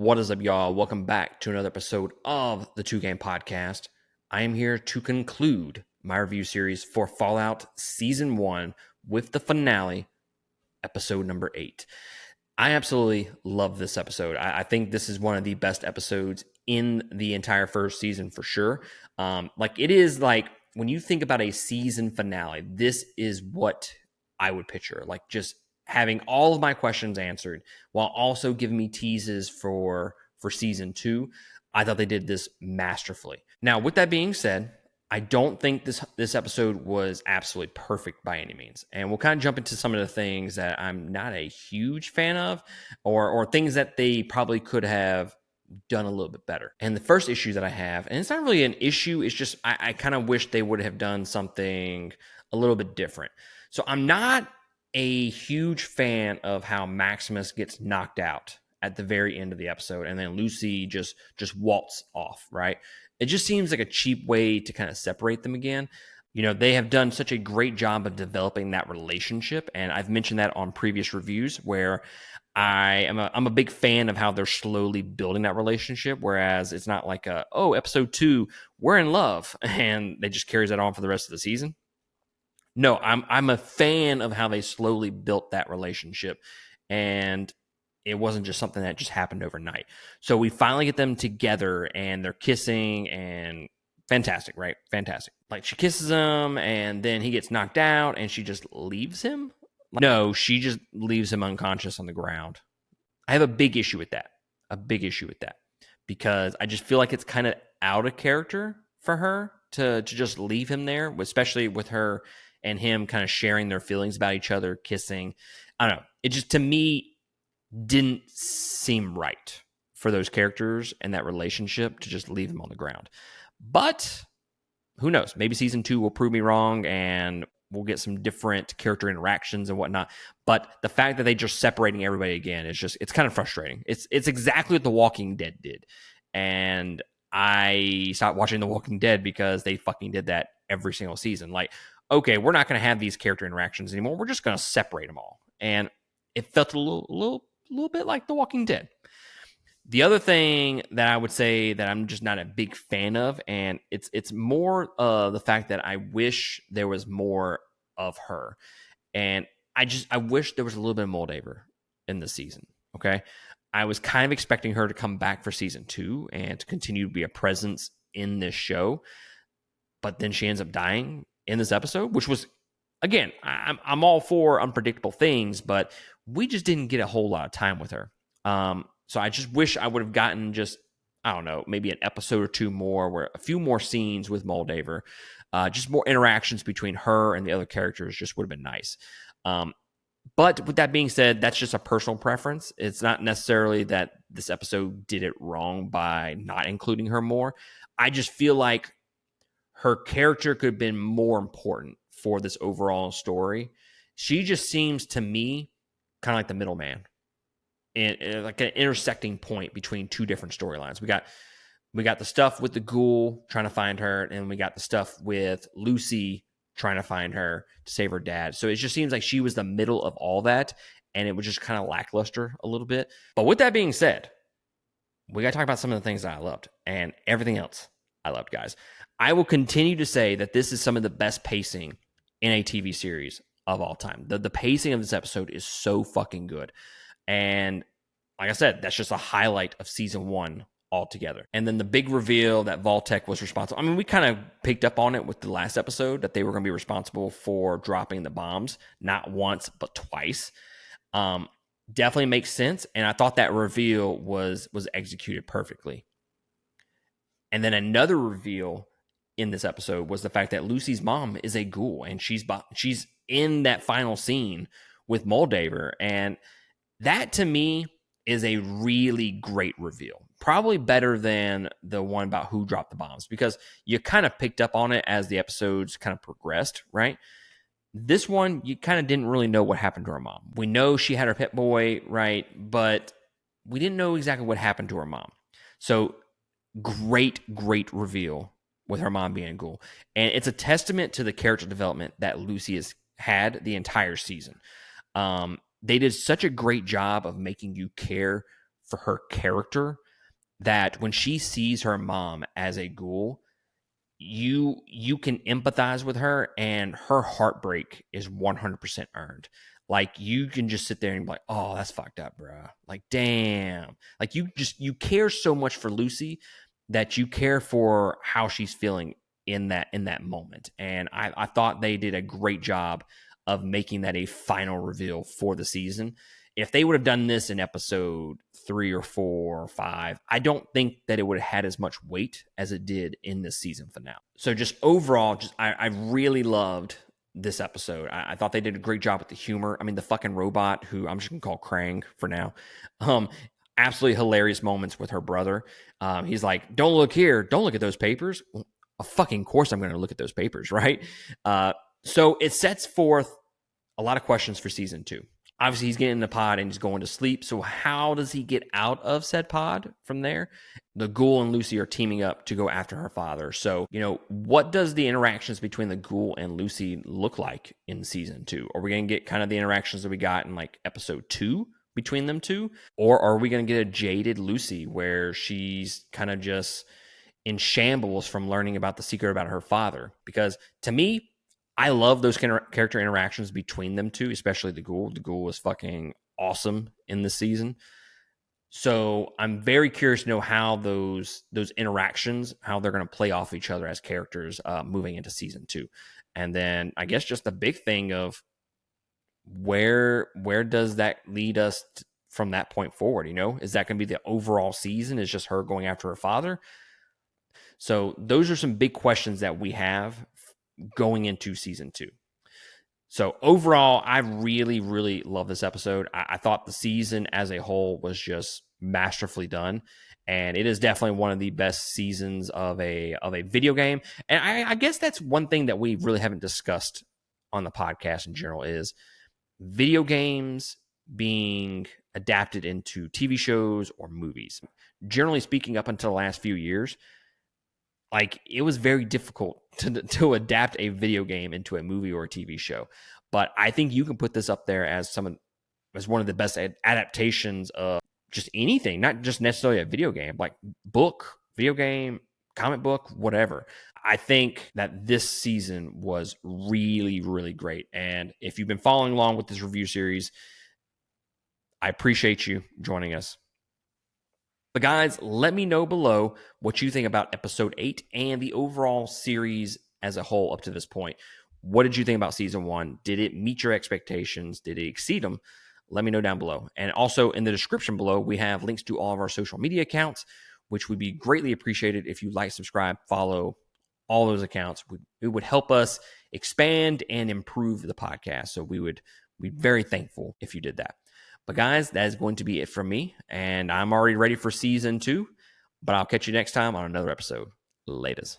What is up, y'all? Welcome back to another episode of the Two Game Podcast. I am here to conclude my review series for Fallout Season 1 with the finale, episode number 8. I absolutely love this episode. I think this is one of the best episodes in the entire first season for sure. It is like when you think about a season finale, this is what I would picture. Like just having all of my questions answered while also giving me teases for season 2. I thought they did this masterfully. Now, with that being said, I don't think this episode was absolutely perfect by any means. And we'll kind of jump into some of the things that I'm not a huge fan of or things that they probably could have done a little bit better. And the first issue that I have, and it's not really an issue, it's just I kind of wish they would have done something a little bit different. So I'm not a huge fan of how Maximus gets knocked out at the very end of the episode and then Lucy just waltz off, right? It just seems like a cheap way to kind of separate them again. You know, they have done such a great job of developing that relationship, and I've mentioned that on previous reviews where I'm a big fan of how they're slowly building that relationship, whereas it's not like episode 2, we're in love, and they just carries that on for the rest of the season. No, I'm a fan of how they slowly built that relationship, and it wasn't just something that just happened overnight. So we finally get them together, and they're kissing, and fantastic, right? Fantastic. Like she kisses him, and then he gets knocked out, and she just leaves him. No, she just leaves him unconscious on the ground. I have a big issue with that. Because I just feel like it's kind of out of character for her to just leave him there, especially with her and him kind of sharing their feelings about each other, kissing. I don't know. It just, to me, didn't seem right for those characters and that relationship to just leave him on the ground. But who knows? Maybe season 2 will prove me wrong and we'll get some different character interactions and whatnot. But the fact that they just separating everybody again is just, it's kind of frustrating. It's exactly what The Walking Dead did. And I stopped watching The Walking Dead because they fucking did that every single season. Like, okay, we're not going to have these character interactions anymore. We're just going to separate them all. And it felt a little bit like The Walking Dead. The other thing that I would say that I'm just not a big fan of, and it's more the fact that I wish there was more of her. And I wish there was a little bit of Moldaver in this season, okay? I was kind of expecting her to come back for season 2 and to continue to be a presence in this show. But then she ends up dying in this episode, which was, again, I'm all for unpredictable things, but we just didn't get a whole lot of time with her. So I just wish I would have gotten just, I don't know, maybe an episode or 2 more, where a few more scenes with Moldaver, just more interactions between her and the other characters just would have been nice. But with that being said, that's just a personal preference. It's not necessarily that this episode did it wrong by not including her more. I just feel like her character could have been more important for this overall story. She just seems to me kind of like the middleman, and like an intersecting point between two different storylines. We got the stuff with the ghoul trying to find her, and we got the stuff with Lucy trying to find her to save her dad. So it just seems like she was the middle of all that, and it was just kind of lackluster a little bit. But with that being said, we got to talk about some of the things that I loved, and everything else I loved, guys. I will continue to say that this is some of the best pacing in a TV series of all time. The pacing of this episode is so fucking good. And like I said, that's just a highlight of season 1 altogether. And then the big reveal that Vault-Tec was responsible. I mean, we kind of picked up on it with the last episode that they were going to be responsible for dropping the bombs, not once, but twice. Definitely makes sense. And I thought that reveal was executed perfectly. And then another reveal in this episode was the fact that Lucy's mom is a ghoul, and she's in that final scene with Moldaver. And that, to me, is a really great reveal. Probably better than the one about who dropped the bombs, because you kind of picked up on it as the episodes kind of progressed, right? This one, you kind of didn't really know what happened to her mom. We know she had her pet boy, right? But we didn't know exactly what happened to her mom. So great reveal with her mom being a ghoul. And it's a testament to the character development that Lucy has had the entire season. They did such a great job of making you care for her character that when she sees her mom as a ghoul, you can empathize with her, and her heartbreak is 100% earned. Like, you can just sit there and be like, oh, that's fucked up, bro. Like, damn. Like, you care so much for Lucy that you care for how she's feeling in that moment. And I thought they did a great job of making that a final reveal for the season. If they would have done this in episode 3 or 4 or 5, I don't think that it would have had as much weight as it did in this season finale. So just overall, I really loved this episode. I thought they did a great job with the humor. I mean, the fucking robot, who I'm just gonna call Krang for now, absolutely hilarious moments with her brother. He's like, "Don't look here. Don't look at those papers." Well, of fucking course, I'm going to look at those papers, right? So it sets forth a lot of questions for season 2. Obviously, he's getting in the pod and he's going to sleep. So how does he get out of said pod from there? The ghoul and Lucy are teaming up to go after her father. So, what does the interactions between the ghoul and Lucy look like in season 2? Are we going to get kind of the interactions that we got in like episode 2 between them two? Or are we going to get a jaded Lucy where she's kind of just in shambles from learning about the secret about her father? Because to me, I love those character interactions between them two, especially the ghoul. The ghoul is fucking awesome in this season. So I'm very curious to know how those interactions, how they're going to play off each other as characters moving into season 2. And then I guess just the big thing of where does that lead us from that point forward? Is that going to be the overall season? Is just her going after her father? So those are some big questions that we have going into season 2. So overall, I really, really love this episode. I thought the season as a whole was just masterfully done. And it is definitely one of the best seasons of a video game. And I guess that's one thing that we really haven't discussed on the podcast in general is video games being adapted into TV shows or movies. Generally speaking, up until the last few years, like, it was very difficult to adapt a video game into a movie or a TV show. But I think you can put this up there as one of the best adaptations of just anything, not just necessarily a video game, like book, video game, comic book, whatever. I think that this season was really, really great. And if you've been following along with this review series, I appreciate you joining us. But guys, let me know below what you think about episode 8 and the overall series as a whole up to this point. What did you think about season 1? Did it meet your expectations? Did it exceed them? Let me know down below. And also in the description below, we have links to all of our social media accounts, which would be greatly appreciated if you like, subscribe, follow all those accounts. It would help us expand and improve the podcast. So we would be very thankful if you did that. But guys, that is going to be it from me. And I'm already ready for season 2. But I'll catch you next time on another episode. Laters.